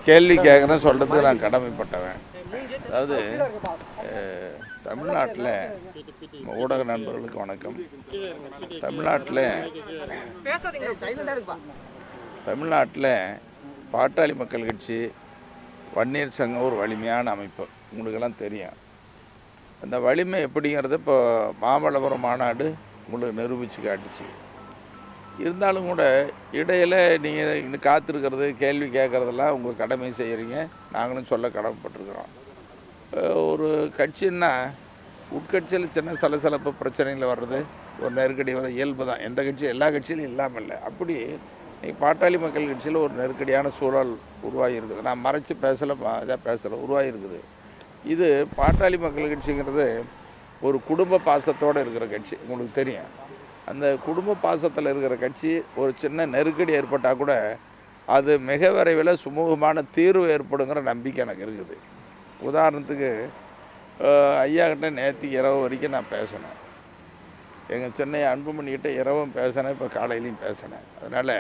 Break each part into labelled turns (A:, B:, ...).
A: கேள்வி கேட்குறேன் சொல்கிறதுக்கு நான் கடமைப்பட்டவன். அதாவது தமிழ்நாட்டில் ஊடக நண்பர்களுக்கு வணக்கம். தமிழ்நாட்டில் பாட்டாளி மக்கள் கட்சி வன்னியர் சங்கம் ஒரு வலிமையான அமைப்பு, உங்களுக்கெல்லாம் தெரியும். அந்த வலிமை எப்படிங்கிறது இப்போ மாமல்லபுரம் மாநாடு உங்களுக்கு நிரூபித்து காட்டுச்சு. இருந்தாலும் கூட இடையில் நீங்கள் இன்னும் காத்திருக்கிறது, கேள்வி கேட்குறதெல்லாம் உங்கள் கடமை செய்கிறீங்க, நாங்களும் சொல்ல கடமைப்பட்டிருக்கிறோம். ஒரு கட்சின்னா உட்கட்சியில் சின்ன சலசலப்பு பிரச்சனைகள் வர்றது ஒரு நெருக்கடி வர இயல்பு தான். எந்த கட்சி எல்லா கட்சியிலும் இல்லாமல் இல்லை. அப்படி இன்னைக்கு பாட்டாளி மக்கள் கட்சியில் ஒரு நெருக்கடியான சூழல் உருவாகி இருக்குது. நான் மறைச்சி பேசலை, இதாக பேசலை, உருவாகி இருக்குது. இது பாட்டாளி மக்கள் கட்சிங்கிறது ஒரு குடும்ப பாசத்தோடு இருக்கிற கட்சி, உங்களுக்கு தெரியும். அந்த குடும்ப பாசத்தில் இருக்கிற கட்சி ஒரு சின்ன நெருக்கடி ஏற்பட்டால் கூட அது மிக விரைவில் சுமூகமான தீர்வு ஏற்படுங்கிற நம்பிக்கை எனக்கு இருக்குது. உதாரணத்துக்கு ஐயா கிட்ட நேற்று இரவு வரைக்கும் நான் பேசினேன். எங்கள் சென்னை அன்புமணிக்கிட்ட இரவும் பேசினேன், இப்போ காலையிலையும் பேசினேன். அதனால்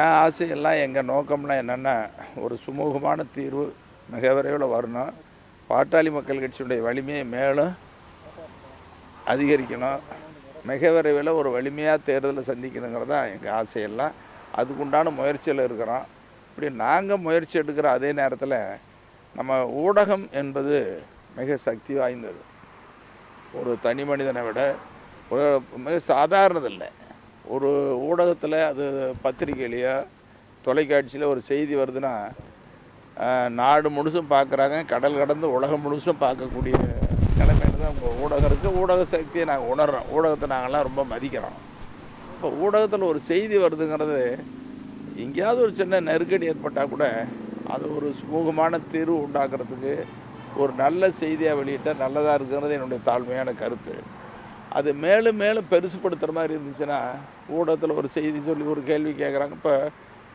A: என் ஆசையெல்லாம் எங்கள் நோக்கம்லாம் என்னென்னா ஒரு சுமூகமான தீர்வு மிக விரைவில் வரணும். பாட்டாளி மக்கள் கட்சியுடைய வலிமையை மேலும் அதிகரிக்கணும். மிக விரைவில் ஒரு வலிமையாக தேர்தலை சந்திக்கணுங்கிறது தான் எங்கள் ஆசையெல்லாம். அதுக்குண்டான முயற்சியில் இருக்கிறோம். இப்படி நாங்கள் முயற்சி எடுக்கிற அதே நேரத்தில் நம்ம ஊடகம் என்பது மிக சக்தி வாய்ந்தது. ஒரு தனி மனிதனை விட ஒரு மிக சாதாரணதில்லை. ஒரு ஊடகத்தில் அது பத்திரிகையிலையோ தொலைக்காட்சியில் ஒரு செய்தி வருதுன்னா நாடு முழுசும் பார்க்குறாங்க, கடல் கடந்து உலகம் முழுசும் பார்க்கக்கூடிய நிலைமையில தான் உங்கள் ஊடகம் இருக்குது. ஊடக சக்தியை நாங்கள் உணர்கிறோம். ஊடகத்தை நாங்கள்லாம் ரொம்ப மதிக்கிறோம். இப்போ ஊடகத்தில் ஒரு செய்தி வருதுங்கிறது எங்கேயாவது ஒரு சின்ன நெருக்கடி ஏற்பட்டால் கூட அது ஒரு சுமூகமான தீர்வு உண்டாக்குறதுக்கு ஒரு நல்ல செய்தியாக வெளியிட்டால் நல்லதாக இருக்குங்கிறது என்னுடைய தாழ்மையான கருத்து. அது மேலும் மேலும் பெருசுப்படுத்துகிற மாதிரி இருந்துச்சுன்னா ஊடகத்தில் ஒரு செய்தி சொல்லி ஒரு கேள்வி கேட்குறாங்க. இப்போ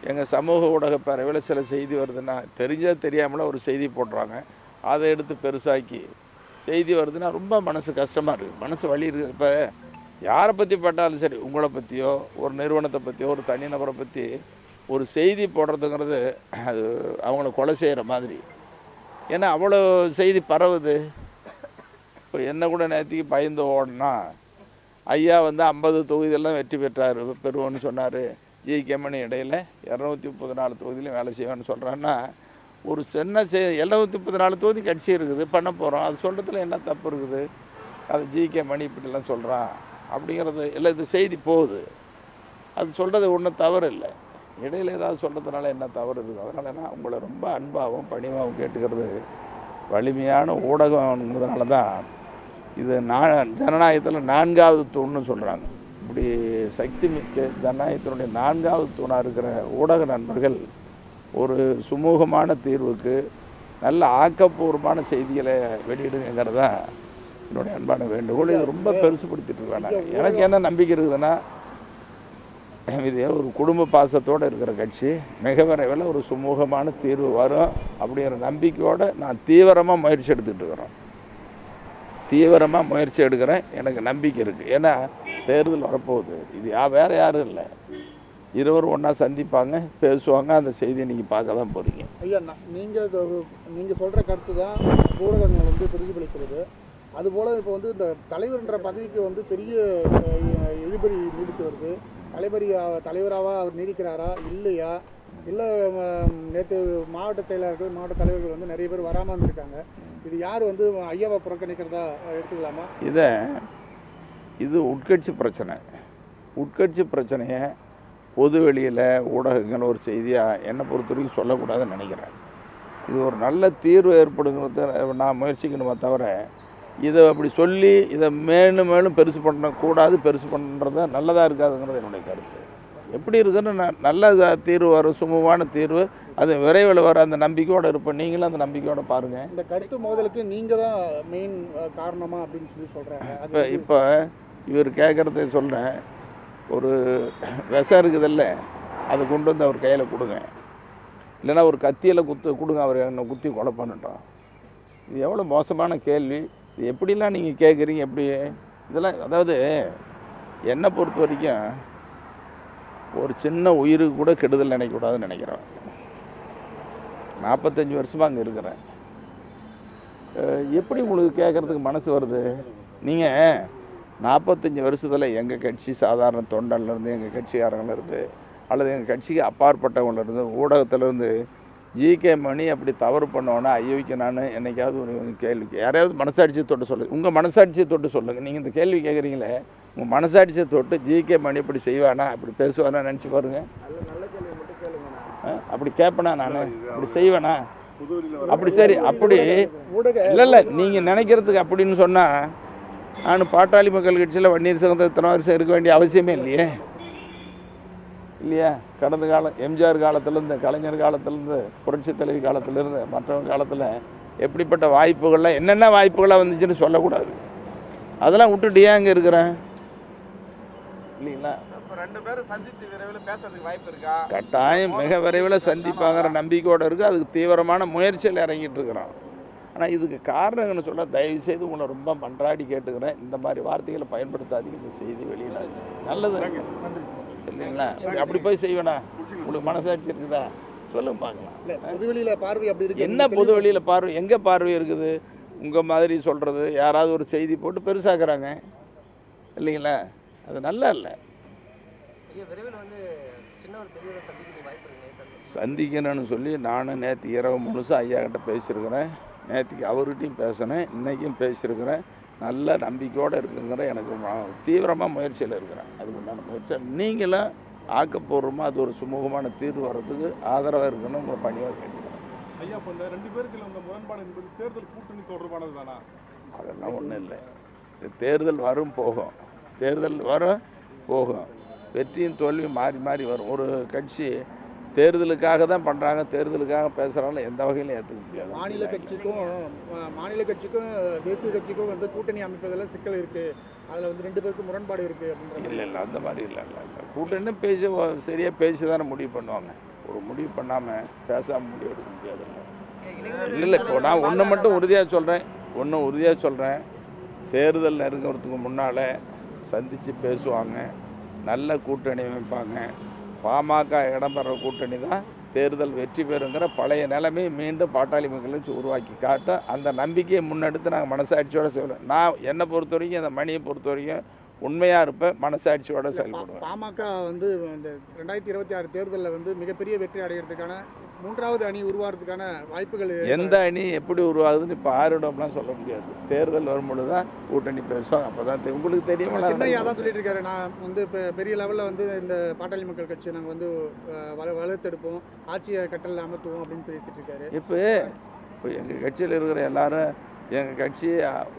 A: எங்கள் சமூக ஊடக பேரவையில் சில செய்தி வருதுன்னா தெரியாமல ஒரு செய்தி போடுறாங்க. அதை எடுத்து பெருசாக்கி செய்தி வருதுன்னா ரொம்ப மனசு கஷ்டமாக இருக்குது, மனசு வலி இருக்குது. இப்போ யாரை பற்றி பட்டாலும் சரி, உங்களை பற்றியோ ஒரு நிறுவனத்தை பற்றியோ ஒரு தனிநபரை பற்றி ஒரு செய்தி போடுறதுங்கிறது அது அவங்கள கொலை செய்கிற மாதிரி. ஏன்னா அவ்வளோ செய்தி பரவுது. இப்போ என்ன கூட நேற்றுக்கு பயந்து ஓடனா ஐயா 50 தொகுதியெல்லாம் வெற்றி பெறுவோன்னு சொன்னார். ஜி.கே. மணி இடையில் 234 தொகுதியிலையும் வேலை செய்வேன்னு சொல்கிறான்னா ஒரு சின்ன 734 தொகுதி கட்சி இருக்குது, பண்ண போகிறோம். அது சொல்கிறதுல என்ன தப்பு இருக்குது? அது ஜி.கே. மணி இப்படிலாம் சொல்கிறான் அப்படிங்கிறது இல்லை. இது செய்தி போகுது, அது சொல்கிறது ஒன்றும் தவறு இல்லை. இடையில் ஏதாவது சொல்கிறதுனால என்ன தவறு இருக்குது? அதனால் நான் உங்களை ரொம்ப அன்பாகவும் பணிவாகவும் கேட்டுக்கிறது, வலிமையான ஊடகங்கிறதுனால தான் இது ஜனநாயகத்தில் 4வது தூண்னு சொல்கிறாங்க. இப்படி சக்தி மிக்க ஜனநாயகத்தினுடைய 4வது தூணாக இருக்கிற ஊடக நண்பர்கள் ஒரு சுமூகமான தீர்வுக்கு நல்ல ஆக்கப்பூர்வமான செய்திகளை வெளியிடுங்கிறது தான் என்னுடைய அன்பான வேண்டுகோள். இது ரொம்ப பெருசுப்படுத்திட்டு இருக்காங்க. எனக்கு என்ன நம்பிக்கை இருக்குதுன்னா இது ஒரு குடும்ப பாசத்தோடு இருக்கிற கட்சி, மிக விரைவில் ஒரு சுமூகமான தீர்வு வரும் அப்படிங்கிற நம்பிக்கையோடு நான் தீவிரமாக முயற்சி எடுத்துகிட்டு இருக்கிறேன். எனக்கு நம்பிக்கை இருக்குது. ஏன்னா தேர்தல் வரப்போகுது. இது வேறு யாரும் இல்லை, இருவரும் ஒன்றா சந்திப்பாங்க, பேசுவாங்க. அந்த செய்தியை நீங்கள் பார்க்க தான் போகிறீங்க.
B: ஐயா, நீங்கள் சொல்கிற கருத்து தான் ஊடகங்கள் பிரதிபலிக்கிறது. அதுபோல் இப்போ இந்த தலைவர்ன்ற பதவிக்கு பெரிய இழுபறி நீடித்து வருது. தலைவராக அவர் நீடிக்கிறாரா இல்லையா? இல்லை நேற்று மாவட்ட செயலாளர்கள் மாவட்ட தலைவர்கள் நிறைய பேர் வராமல் இருந்திருக்காங்க. இது யார் ஐயாவை புறக்கணிக்கிறதா எடுத்துக்கலாமா?
A: இது உட்கட்சி பிரச்சனை. உட்கட்சி பிரச்சனையை பொது வெளியில் ஊடகங்கள் ஒரு செய்தியாக என்னை பொறுத்த வரைக்கும் சொல்லக்கூடாதுன்னு நினைக்கிறேன். இது ஒரு நல்ல தீர்வு ஏற்படுங்கிறத நான் முயற்சிக்கணுமே தவிர இதை அப்படி சொல்லி இதை மேலும் பெருசு பண்ணக்கூடாது. பெருசு பண்ணுறது நல்லதாக இருக்காதுங்கிறது என்னுடைய கருத்து. எப்படி இருக்குன்னு நல்ல தீர்வு வரும், சுமூகமான தீர்வு, அது விரைவில் வர அந்த நம்பிக்கையோடு இருப்போம். நீங்களும் அந்த நம்பிக்கையோடு பாருங்கள்.
B: இந்த கருத்து மோதலுக்கு நீங்கள் தான் மெயின் காரணமாக அப்படின்னு சொல்கிறாங்க.
A: இப்போ இவர் கேட்குறத சொல்கிறேன். ஒரு விஷம் இருக்குதில்ல, அதை கொண்டு வந்து அவர் கையில் கொடுங்க, இல்லைன்னா ஒரு கத்தியில் கொடுங்க, அவர் என்னை குத்தி கொலை பண்ணிட்டோம். இது எவ்வளோ மோசமான கேள்வி! இது எப்படிலாம் நீங்கள் கேட்குறீங்க? எப்படி இதெல்லாம்? அதாவது என்னை பொறுத்த வரைக்கும் ஒரு சின்ன உயிருக்கு கூட கெடுதல் நினைக்கக்கூடாதுன்னு நினைக்கிறேன். 45 வருஷமாக அங்கே இருக்கிறேன். எப்படி உங்களுக்கு கேட்குறதுக்கு மனசு வருது? நீங்கள் 45 வருஷத்தில் எங்கள் கட்சி சாதாரண தொண்டன்லேருந்து, எங்கள் கட்சிக்காரங்கள்லேருந்து, அல்லது எங்கள் கட்சிக்கு அப்பாற்பட்டவங்கலேருந்து, ஊடகத்திலேருந்து ஜிகே மணி அப்படி தவறு பண்ணோன்னா ஐயோக்கு நான் என்னைக்காவது ஒரு கேள்வி யாரையாவது மனசாட்சியை தொட்டு சொல்லுங்கள். உங்கள் மனசாட்சியை தொட்டு சொல்லுங்கள். நீங்கள் இந்த கேள்வி கேட்குறீங்களே, உங்கள் மனசாட்சியை தொட்டு ஜிகே மணி இப்படி செய்வானா, அப்படி பேசுவானா நினச்சி பாருங்கள். அப்படி கேட்பேனா நான், அப்படி செய்வேனா? அப்படி சரி, அப்படி இல்லை நீங்கள் நினைக்கிறதுக்கு அப்படின்னு சொன்னால் நான் பாட்டாளி மக்கள் கட்சியில் வன்னியர் சங்கத்தில் இத்தனை வருஷம் இருக்க வேண்டிய அவசியமே இல்லையா? கடந்த காலம் எம்ஜிஆர் காலத்திலேருந்து, கலைஞர் காலத்திலேருந்து, புரட்சி தலைவி காலத்திலேருந்து, மற்றவங்க காலத்தில் எப்படிப்பட்ட வாய்ப்புகள்லாம் என்னென்ன வாய்ப்புகளாக வந்துச்சுன்னு சொல்லக்கூடாது. அதெல்லாம் விட்டுட்டு ஏன் அங்கே இருக்கிறேன் இல்லைங்களா? கட்டாயம் மிக விரைவில் சந்திப்பாங்கிற நம்பிக்கையோடு இருக்குது. அதுக்கு தீவிரமான முயற்சியில் இறங்கிட்டு இருக்கிறோம். ஆனால் இதுக்கு காரணங்கன்னு சொல்ல தயவுசெய்து உங்களை ரொம்ப மன்றாடி கேட்டுக்கிறேன், இந்த மாதிரி வார்த்தைகளை பயன்படுத்தாதீங்க. இந்த செய்தி வெளியிடாது. நல்லது சரிங்களா? அப்படி போய் செய்வேனா? உங்களுக்கு மனசாட்சி இருக்குதா? சொல்லுங்க பார்க்கலாம். என்ன பொது வெளியில் பார்வை? எங்கே பார்வை இருக்குது? உங்கள் மாதிரி சொல்கிறது யாராவது ஒரு செய்தி போட்டு பெருசாக்குறாங்க இல்லைங்களா? அது நல்லா இல்லை. சந்திக்கணும்னு சொல்லி நானும் நேற்று இரவு முழுசும் ஐயா கிட்ட பேசியிருக்கிறேன். நேற்றுக்கு அவர்கிட்டையும் பேசினேன், இன்றைக்கும் பேசியிருக்கிறேன். நல்ல நம்பிக்கையோடு இருக்குங்கிற எனக்கு தீவிரமாக முயற்சியில் இருக்கிறேன். அதுக்கு உண்டான முயற்சி நீங்களும் ஆக்கப்பூர்வமாக அது ஒரு சுமூகமான தீர்வு வர்றதுக்கு ஆதரவாக இருக்கணும் உங்களை பணியாக கேட்குறேன்.
C: ஐயா, இப்போ இந்த 2 பேருக்கு இந்த முரண்பாடு என்பது தேர்தல் கூட்டணி தொடர்பானது தானா?
A: அதெல்லாம் ஒன்றும் இல்லை. தேர்தல் வரும் போகும், தேர்தல் வரும் போகும், வெற்றியும் தோல்வியும் மாறி மாறி வரும். ஒரு கட்சி தேர்தலுக்காக தான் பண்ணுறாங்க, தேர்தலுக்காக பேசுகிறாங்கள எந்த வகையிலும் ஏற்றுக்க முடியாது.
B: மாநில கட்சிக்கும் தேசிய கட்சிக்கும் வந்து கூட்டணி அமைப்பதில் சிக்கல் இருக்குது. அதில் வந்து 2 பேருக்கும் முரண்பாடு இருக்குது அப்படின்ற.
A: இல்லை அந்த மாதிரி இல்லை. கூட்டணி பேசி சரியாக பேசி தானே முடிவு பண்ணுவாங்க. ஒரு முடிவு பண்ணாமல் பேசாமல் முடிவு எடுக்க முடியாது. இல்லை இப்போ நான் ஒன்று மட்டும் உறுதியாக சொல்கிறேன், தேர்தல் நெருங்கிறதுக்கு முன்னால் சந்தித்து பேசுவாங்க, நல்ல கூட்டணி அமைப்பாங்க. பாமக இடம்பெற கூட்டணி தான் தேர்தல் வெற்றி பெறுங்கிற பழைய நிலைமை மீண்டும் பாட்டாளி மக்கள் கட்சி உருவாக்கி காட்ட அந்த நம்பிக்கையை முன்னெடுத்து நாங்கள் மனசாட்சியோடு செய்வோம். நான் என்னை பொறுத்த வரைக்கும், அந்த மணியை பொறுத்த வரைக்கும் உண்மையாக இருப்பேன், மனசாட்சியோடு செயல்படுவேன்.
B: பாமக வந்து இந்த 2026 தேர்தலில் வந்து மிகப்பெரிய வெற்றி அடைகிறதுக்கான 3வது அணி உருவாகிறதுக்கான வாய்ப்புகள்.
A: எந்த அணி எப்படி உருவாகுதுன்னு இப்போ ஆரிடம்லாம் சொல்ல முடியாது. தேர்தல் வரும்பொழுது தான் கூட்டணி பேசுவோம். அப்போ தான் உங்களுக்கு தெரியும்.
B: சின்னையா தான் சொல்லிட்டு இருக்காரு, நான் வந்து இப்போ பெரிய லெவலில் வந்து இந்த பாட்டாளி மக்கள் கட்சி நாங்கள் வந்து வளர்த்தெடுப்போம், ஆட்சியை கட்டளை அமர்த்துவோம் அப்படின்னு பேசிட்டு இருக்காரு.
A: இப்போ எங்கள் கட்சியில் இருக்கிற எல்லாரும் எங்கள் கட்சி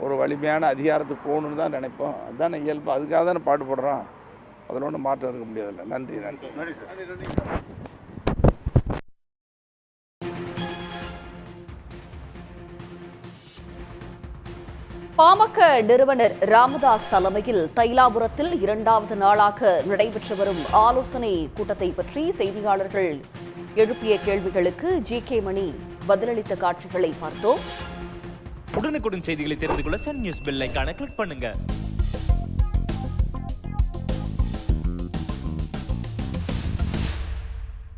A: ஒரு வலிமையான அதிகாரத்துக்கு போகணுன்னு தான் நினைப்போம். அதுதானே இயல்பு. அதுக்காக தானே பாடுபடுறோம். அதில் ஒன்றும் மாற்றம் இருக்க முடியாதுல்ல. நன்றி.
D: பாமக நிறுவனர் ராமதாஸ் தலைமையில் தைலாபுரத்தில் 2வது நாளாக நடைபெற்று வரும் ஆலோசனை கூட்டத்தை பற்றி செய்தியாளர்கள் எழுப்பிய கேள்விகளுக்கு ஜிகே மணி பதிலளித்த காட்சிகளை பார்த்தோம்.
E: உடனுக்குடன் செய்திகளை தெரிந்து கொள்ள சன் நியூஸ் பெல் ஐகானை கிளிக் பண்ணுங்க.